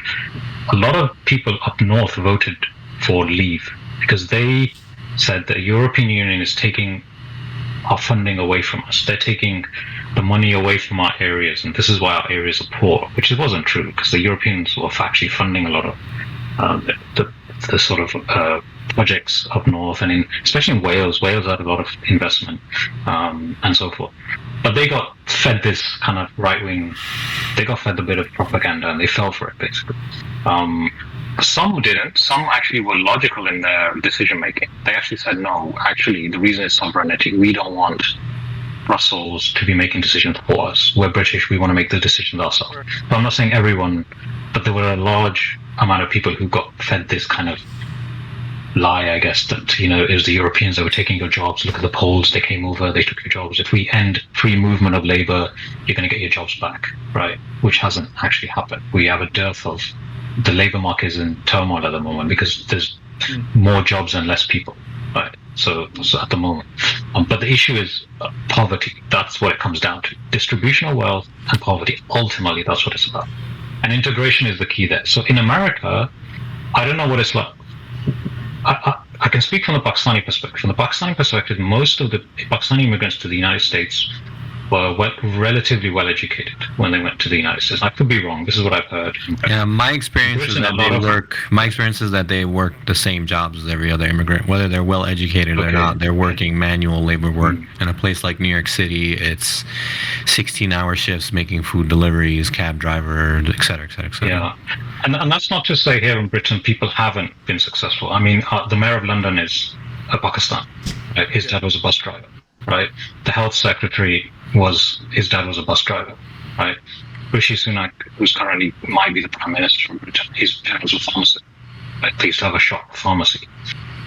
a lot of people up north voted for leave because they said that the European Union is taking our funding away from us. They're taking the money away from our areas, and this is why our areas are poor, which it wasn't true because the Europeans were actually funding a lot of the sort of projects up north, and especially in Wales. Wales had a lot of investment and so forth. But they got fed this kind of right-wing, they got fed a bit of propaganda and they fell for it, basically. Some didn't. Some actually were logical in their decision-making. They actually said, no, actually, the reason is sovereignty. We don't want Brussels to be making decisions for us. We're British, we want to make the decisions ourselves. But I'm not saying everyone, but there were a large amount of people who got fed this kind of lie, I guess, that, it was the Europeans that were taking your jobs. Look at the Poles, they came over, they took your jobs. If we end free movement of labor, you're going to get your jobs back, right? Which hasn't actually happened. We have a dearth of, the labor market is in turmoil at the moment because there's more jobs and less people, right? So at the moment. But the issue is poverty. That's what it comes down to. Distribution of wealth and poverty. Ultimately, that's what it's about. And integration is the key there. So in America, I don't know what it's like. I can speak from the Pakistani perspective. From the Pakistani perspective, most of the Pakistani immigrants to the United States were relatively well educated when they went to the United States. I could be wrong. This is what I've heard. Yeah, my experience is that they work the same jobs as every other immigrant, whether they're well educated or not. They're working manual labor work. In a place like New York City, it's 16-hour shifts, making food deliveries, cab driver, et cetera, et cetera, et cetera. Yeah, and that's not to say here in Britain people haven't been successful. I mean, the mayor of London is a Pakistan. Right? His dad was a bus driver. Right, the health secretary his dad was a bus driver, right? Rishi Sunak, who's currently might be the prime minister of Britain, his dad was a pharmacist. Right? They used to have a shop pharmacy.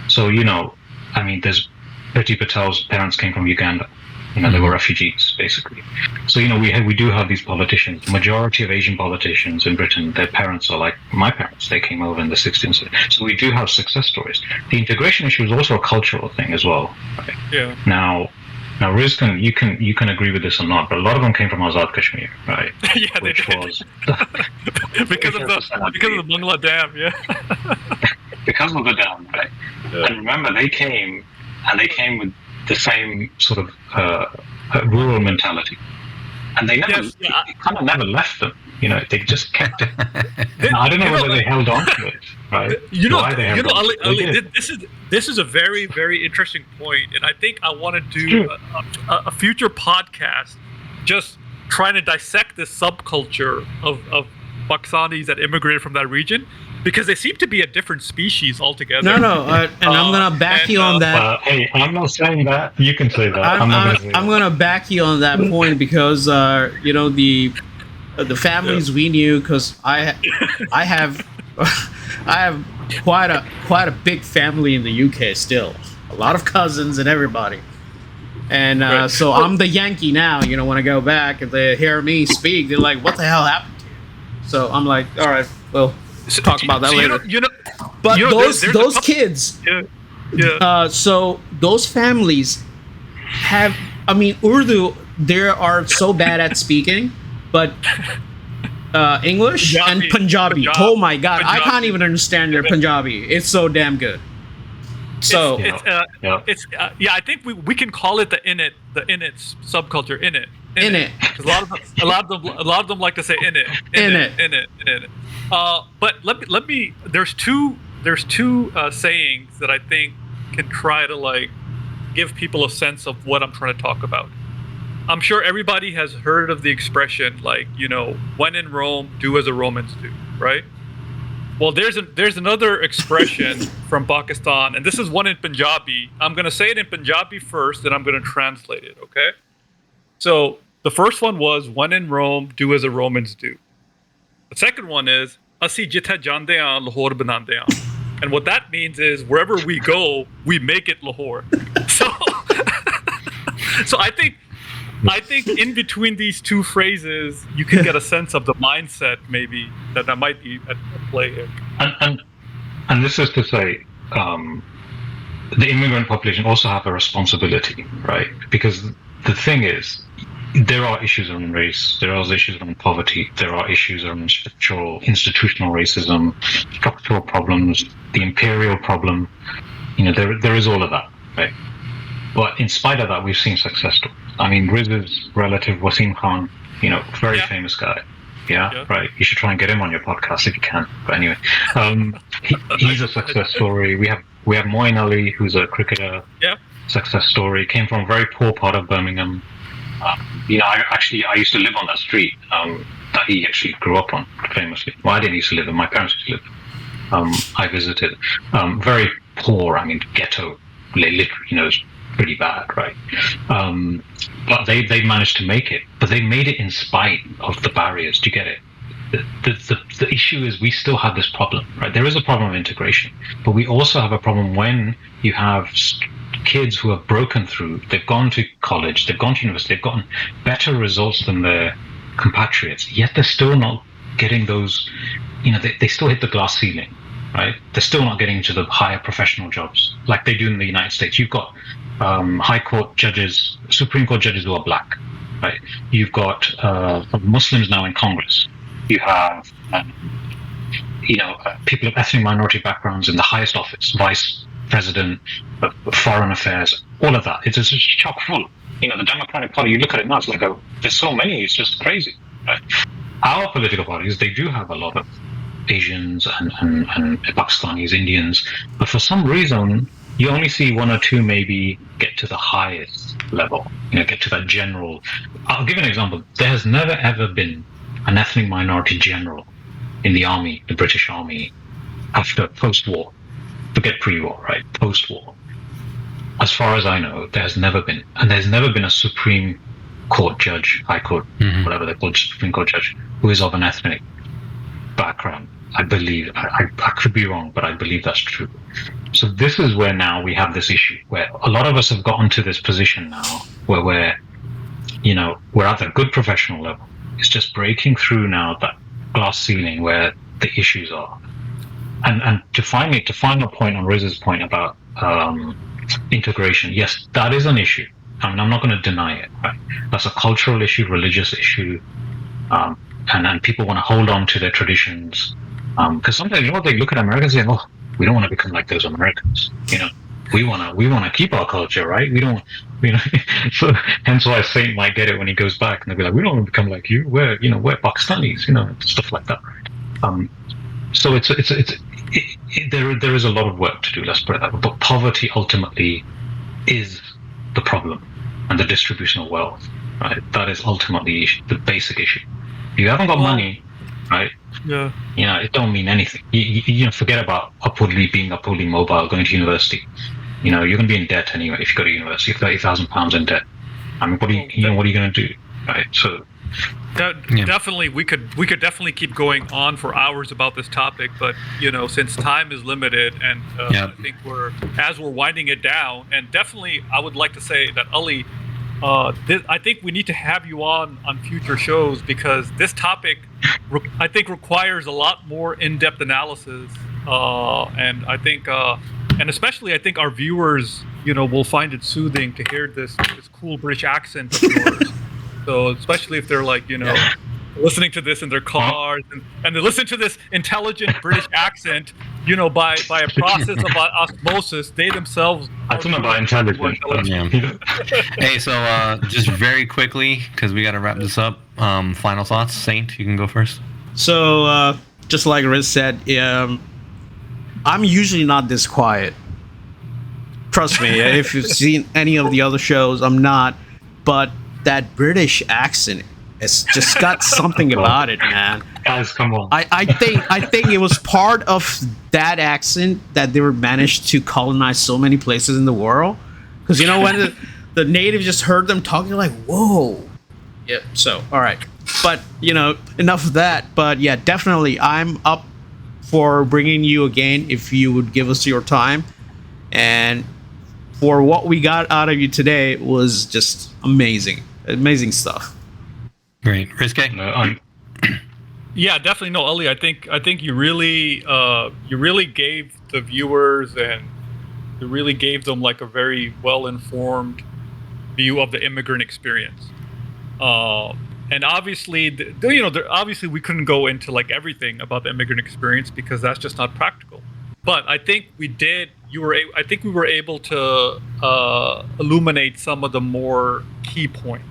So I mean, there's Priti Patel's parents came from Uganda. They were refugees basically. So we do have these politicians. The majority of Asian politicians in Britain, their parents are like my parents. They came over in the 60s. So we do have success stories. The integration issue is also a cultural thing as well. Right? Yeah. Now, Riz, you can agree with this or not, but a lot of them came from Azad Kashmir, right? Yeah, which was because of the Bangla Dam, yeah. Because of the dam, right? Yeah. And remember, they came with the same sort of rural mentality, and they kind of never left them. They just kept it. Now, I don't know whether they held on to it, right? Ali, this is a very, very interesting point, and I think I want to do a future podcast just trying to dissect this subculture of Pakistanis that immigrated from that region, because they seem to be a different species altogether. No, and I'm gonna back you on that. Hey, I'm not saying that. You can say that. I'm gonna back you on that point because the families we knew, because I have quite a big family in the UK still, a lot of cousins and everybody, and so I'm the Yankee now. When I go back and they hear me speak, they're like, "What the hell happened to you?" So I'm like, "All right, well, talk about that later." But those kids, so those families have. I mean, Urdu, they are so bad at speaking. But English and Punjabi. Oh my God, Punjabi. I can't even understand their Punjabi. It's so damn good. So I think we can call it the Innit subculture. Innit. Because a lot of them like to say Innit. But let me. There's two sayings that I think can try to give people a sense of what I'm trying to talk about. I'm sure everybody has heard of the expression, when in Rome, do as the Romans do, right? Well, there's another expression from Pakistan, and this is one in Punjabi. I'm going to say it in Punjabi first, then I'm going to translate it, okay? So the first one was, when in Rome, do as the Romans do. The second one is, Asi jithe jande haan, Lahore banande haan. And what that means is, wherever we go, we make it Lahore. So I think in between these two phrases, you can get a sense of the mindset, maybe that might be at play here. And this is to say, the immigrant population also have a responsibility, right? Because the thing is, there are issues around race, there are issues around poverty, there are issues around institutional racism, structural problems, the imperial problem. There is all of that, right? But in spite of that, we've seen success stories. I mean, Riz's relative Wasim Khan, very famous guy. Yeah, right. You should try and get him on your podcast if you can. But anyway, he's a success story. We have Moeen Ali, who's a cricketer. Yeah. Success story. Came from a very poor part of Birmingham. I used to live on that street that he actually grew up on, famously. Well, I didn't used to live there. My parents used to live. I visited. Very poor. I mean, ghetto. Literally, it's pretty bad, right? But they managed to make it. But they made it in spite of the barriers. Do you get it? The issue is we still have this problem, right? There is a problem of integration, but we also have a problem when you have kids who have broken through. They've gone to college, they've gone to university, they've gotten better results than their compatriots, yet they're still not getting those. They still hit the glass ceiling, right? They're still not getting into the higher professional jobs like they do in the United States. You've got high court judges, Supreme Court judges who are black, right? You've got Muslims now in Congress. You have people of ethnic minority backgrounds in the highest office, vice president, foreign affairs, all of that. It's just chock full. The Democratic Party, you look at it now, it's like there's so many, it's just crazy. Right? Our political parties, they do have a lot of Asians and Pakistanis, Indians, but for some reason, you only see one or two maybe get to the highest level, get to that general. I'll give you an example. There has never ever been an ethnic minority general in the army, the British Army, after post-war. Forget pre-war, right? Post-war. As far as I know, there has never been. And there's never been a Supreme Court judge, High Court, whatever they're called, Supreme Court judge, who is of an ethnic background. I believe. I could be wrong, but I believe that's true. So this is where now we have this issue, where a lot of us have gotten to this position now, where we're at a good professional level. It's just breaking through now that glass ceiling where the issues are. And to final point on Riz's point about integration, yes, that is an issue. I mean, I'm not going to deny it. Right? That's a cultural issue, religious issue, and people want to hold on to their traditions. Because sometimes, they look at Americans and say, "Oh, we don't want to become like those Americans." We want to keep our culture, right? We don't. So hence why Saint might get it when he goes back, and they'll be like, "We don't want to become like you. We're Pakistanis," stuff like that. So there is a lot of work to do. Let's put it that way. But poverty ultimately is the problem, and the distribution of wealth, right? That is ultimately the basic issue. If you haven't got money, right? Yeah. It don't mean anything. You forget about being upwardly mobile, going to university. You're going to be in debt anyway if you go to university. £30,000 in debt. I mean, what are you going to do, right? So. Definitely, we could definitely keep going on for hours about this topic, but since time is limited, and I think we're winding it down, and definitely I would like to say that Ali, I think we need to have you on future shows, because this topic I think requires a lot more in-depth analysis, and I think and especially I think our viewers will find it soothing to hear this cool British accent of yours. So especially if they're listening to this in their cars, and they listen to this intelligent British accent, by a process of osmosis, they themselves. I don't know about intelligent. Hey, so just very quickly, because we got to wrap this up. Final thoughts, Saint. You can go first. So just like Riz said, I'm usually not this quiet. Trust me, if you've seen any of the other shows, I'm not. But that British accent, it's just got something about it, man. Guys, come on. I think it was part of that accent that they were managed to colonize so many places in the world. Because when the natives just heard them talking, like, whoa. Yeah. So all right, but enough of that. But yeah, definitely, I'm up for bringing you again if you would give us your time. And for what we got out of you today was just amazing stuff. Great. Riz K? Yeah, definitely. No, Ali, I think you really gave the viewers, and you really gave them like a very well-informed view of the immigrant experience. And obviously, obviously we couldn't go into like everything about the immigrant experience because that's just not practical. But I think we did. I think we were able to illuminate some of the more key points.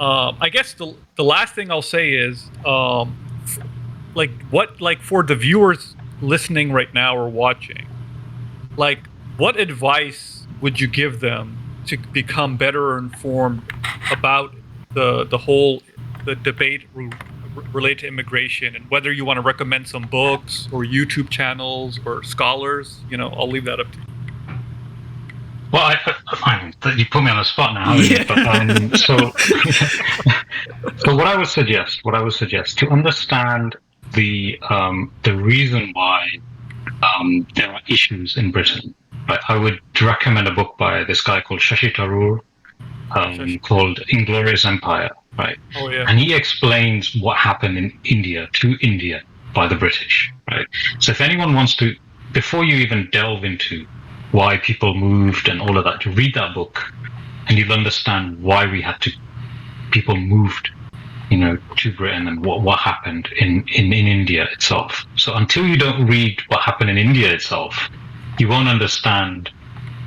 I guess the last thing I'll say is, for the viewers listening right now or watching, like, what advice would you give them to become better informed about the debate related to immigration, and whether you want to recommend some books or YouTube channels or scholars? I'll leave that up to you. Well, you put me on the spot now. Yeah. But, so what I would suggest to understand the reason why there are issues in Britain, right, I would recommend a book by this guy called Shashi Tharoor, called Inglorious Empire, right? Oh yeah. And he explains what happened in India by the British, right? So if anyone wants to, before you even delve into why people moved and all of that, to read that book, and you'll understand why people moved, to Britain, and what happened in India itself. So until you don't read what happened in India itself, you won't understand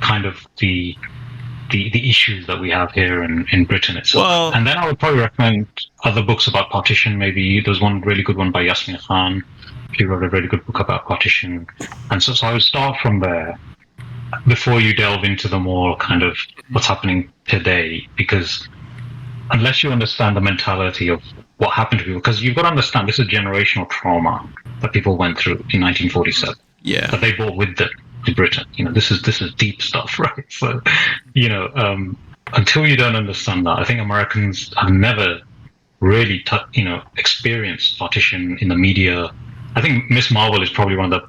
kind of the issues that we have here in Britain itself. Well, and then I would probably recommend other books about partition. Maybe there's one really good one by Yasmin Khan. She wrote a really good book about partition. And so I would start from there before you delve into the more kind of what's happening today, because unless you understand the mentality of what happened to people, because you've got to understand this is generational trauma that people went through in 1947. Yeah. That they brought with them to Britain. This is deep stuff, right? So, until you don't understand that, I think Americans have never really, experienced partition in the media. I think Miss Marvel is probably one of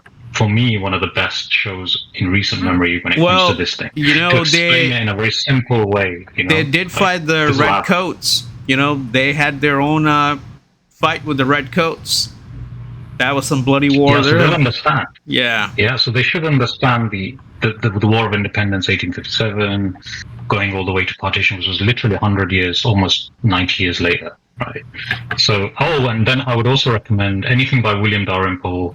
the best shows in recent memory when it comes to this thing. To explain it in a very simple way. They did fight the Red Coats. They had their own fight with the Red Coats. That was some bloody war there. So they'll understand. Yeah. Yeah, so they should understand the War of Independence, 1857, going all the way to partition, which was literally 100 years, almost 90 years later, right? So, and then I would also recommend anything by William Dalrymple,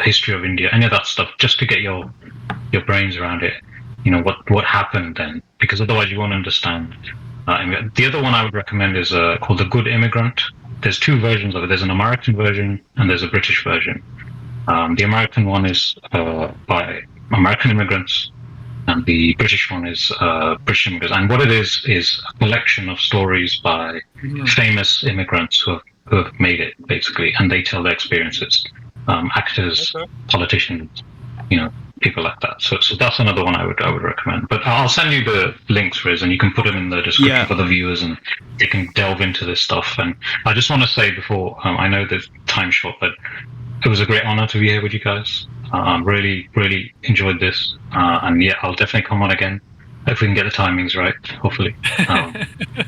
History of India, any of that stuff, just to get your brains around it. What happened then, because otherwise you won't understand. The other one I would recommend is called The Good Immigrant. There's two versions of it. There's an American version and there's a British version. The American one is by American immigrants, and the British one is British immigrants. And what it is a collection of stories by famous immigrants who have made it, basically, and they tell their experiences. Actors, politicians, people like that. So that's another one I would recommend. But I'll send you the links, Riz, and you can put them in the description for the viewers, and they can delve into this stuff. And I just want to say before, I know the time's short, but it was a great honor to be here with you guys. Really, really enjoyed this. And yeah, I'll definitely come on again if we can get the timings right, hopefully.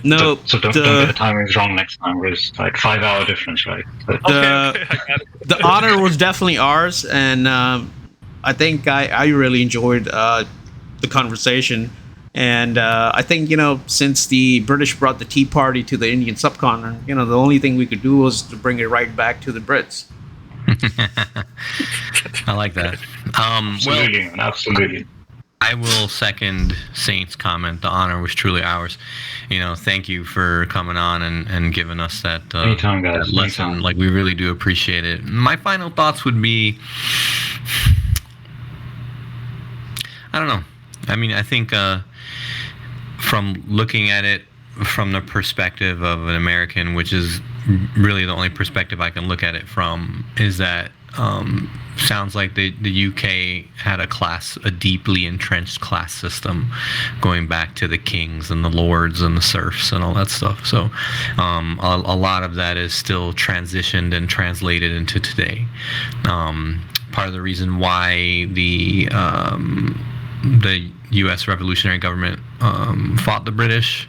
No, so don't get the timings wrong next time. There's like 5-hour difference, right? But, the honor was definitely ours, and I think I really enjoyed the conversation. And I think, since the British brought the Tea Party to the Indian subcontinent, the only thing we could do was to bring it right back to the Brits. I like that. Absolutely. I will second Saint's comment. The honor was truly ours. Thank you for coming on and giving us that, anytime, guys. That lesson. Anytime. Like, we really do appreciate it. My final thoughts would be, I don't know. I mean, I think from looking at it from the perspective of an American, which is really the only perspective I can look at it from, is that sounds like the UK had a deeply entrenched class system going back to the kings and the lords and the serfs and all that stuff. So a lot of that is still transitioned and translated into today. Part of the reason why the U.S. revolutionary government fought the British,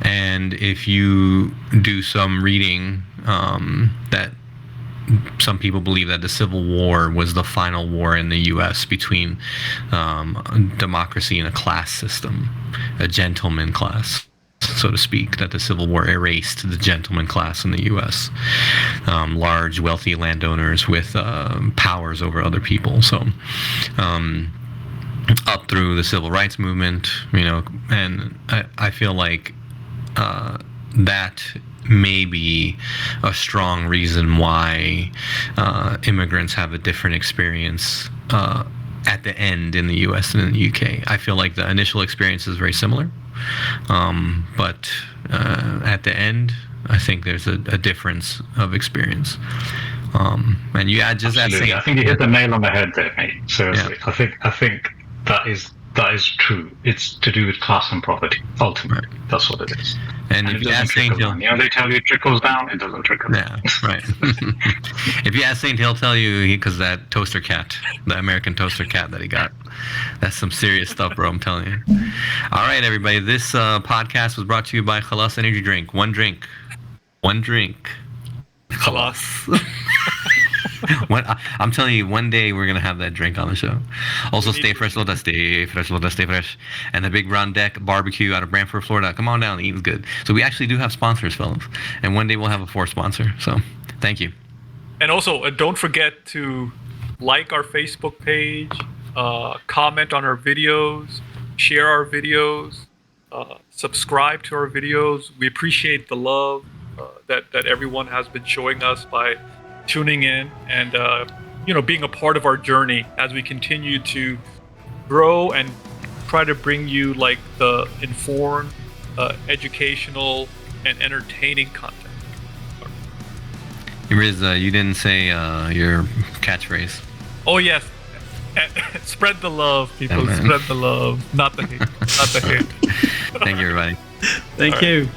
and if you do some reading, that some people believe that the Civil War was the final war in the U.S. between democracy and a class system, a gentleman class, so to speak, that the Civil War erased the gentleman class in the U.S. Large, wealthy landowners with powers over other people. So up through the civil rights movement, and I feel like that may be a strong reason why immigrants have a different experience at the end in the U.S. and in the U.K. I feel like the initial experience is very similar, but at the end, I think there's a difference of experience. And you add just Absolutely. that. I think you hit the nail on the head there, mate. Seriously, Yeah. I think that is true. It's to do with class and poverty. Ultimately, that's what it is. And And if it you doesn't ask St. trickle Hill, down. They tell you it trickles down. It doesn't trickle down. yeah, right. If you ask Saint, he'll tell you because that toaster cat, the American toaster cat that he got, that's some serious stuff, bro. I'm telling you. All right, everybody. This podcast was brought to you by Khalas Energy Drink. One drink. Khalas. I'm telling you, one day we're gonna have that drink on the show. Also, stay fresh, stay fresh, and the Big Brown Deck Barbecue out of Brantford, Florida. Come on down, the eating's good. So we actually do have sponsors, fellas, and one day we'll have a fourth sponsor. So, thank you. And also, don't forget to like our Facebook page, comment on our videos, share our videos, subscribe to our videos. We appreciate the love that everyone has been showing us by tuning in and being a part of our journey as we continue to grow and try to bring you like the informed, educational, and entertaining content. Riz, you didn't say your catchphrase. Oh yes, spread the love, people. Oh, man. Spread the love, not the hate. Not the hate. Thank you, everybody. Thank you.